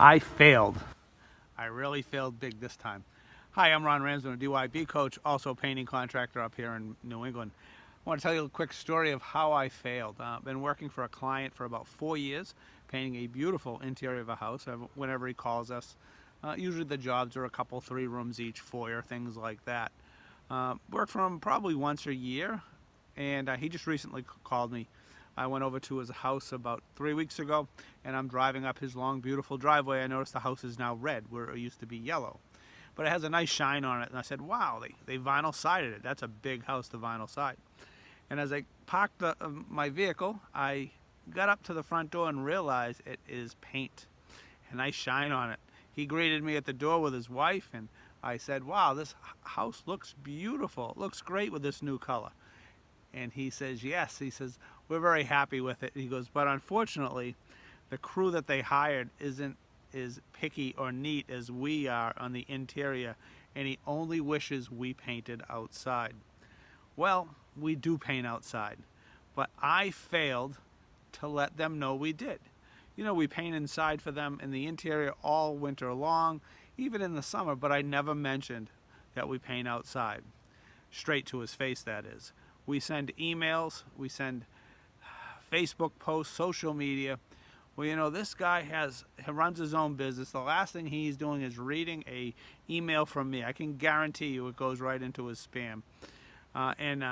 I failed. I really failed big this time. Hi, I'm Ron Ramsden, a DYB coach, also a painting contractor up here in New England. I want to tell you a quick story of how I failed. I've been working for a client for about 4 years, painting a beautiful interior of a house whenever he calls us. Usually the jobs are a couple, 3 rooms each, foyer, things like that. Work for him probably once a year, and he just recently called me. I went over to his house about 3 weeks ago, and I'm driving up his long, beautiful driveway. I noticed the house is now red where it used to be yellow, but it has a nice shine on it. And I said, wow, they vinyl sided it. That's a big house to vinyl side. And as I parked my vehicle, I got up to the front door and realized it is paint, a nice shine on it. He greeted me at the door with his wife, and I said, wow, this house looks beautiful. It looks great with this new color. And he says, yes. He says, we're very happy with it. He goes, but unfortunately, the crew that they hired isn't as picky or neat as we are on the interior, and he only wishes we painted outside. Well, we do paint outside, but I failed to let them know we did. You know, we paint inside for them in the interior all winter long, even in the summer, but I never mentioned that we paint outside. Straight to his face, that is. We send emails, we send Facebook posts, social media. Well, you know, this guy he runs his own business. The last thing he's doing is reading a email from me. I can guarantee you it goes right into his spam. And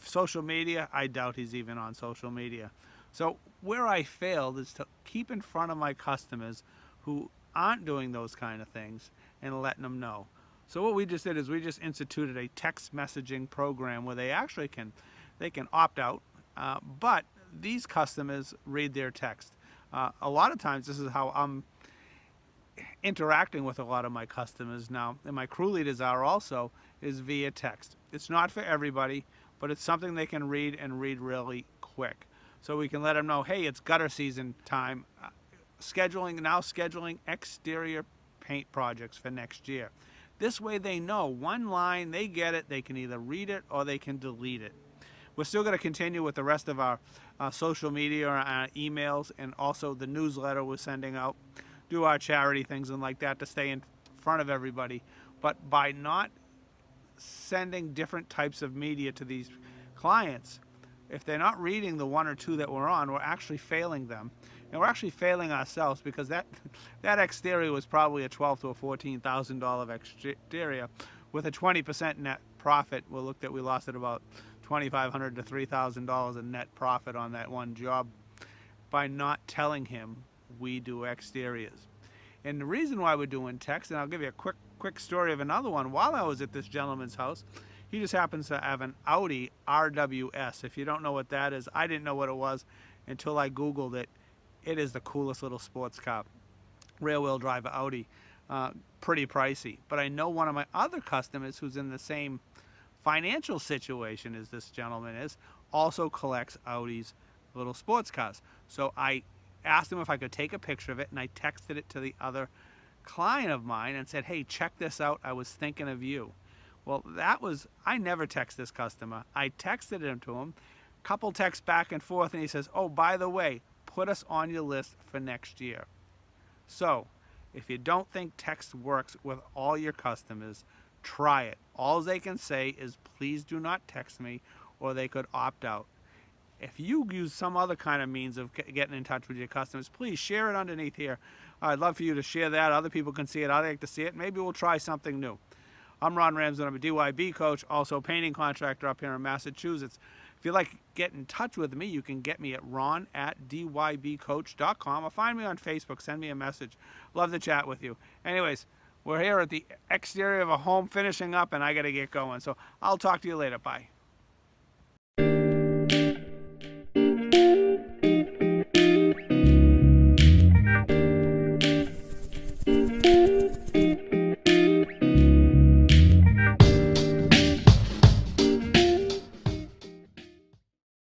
social media, I doubt he's even on social media. So where I failed is to keep in front of my customers who aren't doing those kind of things and letting them know. So what we just did is we just instituted a text messaging program where they actually can opt out, but these customers read their text. A lot of times this is how I'm interacting with a lot of my customers now, and my crew leaders are also, is via text. It's not for everybody, but it's something they can read and read really quick. So we can let them know, hey, it's gutter season time. Scheduling exterior paint projects for next year. This way they know one line, they get it, they can either read it or they can delete it. We're still going to continue with the rest of our social media, our emails, and also the newsletter we're sending out, do our charity things and like that to stay in front of everybody. But by not sending different types of media to these clients, if they're not reading the 1 or 2 that we're on, we're actually failing them. And we're actually failing ourselves because that exterior was probably a $12,000 to a $14,000 exterior with a 20% net profit. We looked at, we lost at about $2,500 to $3,000 in net profit on that one job by not telling him we do exteriors. And the reason why we're doing text, and I'll give you a quick story of another one. While I was at this gentleman's house, he just happens to have an Audi RWS. If you don't know what that is, I didn't know what it was until I Googled it. It is the coolest little sports car. Rear-wheel drive Audi. Pretty pricey. But I know one of my other customers who's in the same financial situation as this gentleman is, also collects Audi's little sports cars. So I asked him if I could take a picture of it, and I texted it to the other client of mine and said, hey, check this out. I was thinking of you. Well, I never text this customer. I texted him to him, couple texts back and forth, and he says, oh, by the way, put us on your list for next year. So if you don't think text works with all your customers, try it. All they can say is, please do not text me, or they could opt out. If you use some other kind of means of getting in touch with your customers, please share it underneath here. I'd love for you to share that. Other people can see it. I'd like to see it. Maybe we'll try something new. I'm Ron Ramsden. I'm a DYB coach, also a painting contractor up here in Massachusetts. If you'd like to get in touch with me, you can get me at ron@dybcoach.com or find me on Facebook. Send me a message. Love to chat with you. Anyways, we're here at the exterior of a home finishing up, and I got to get going. So I'll talk to you later. Bye.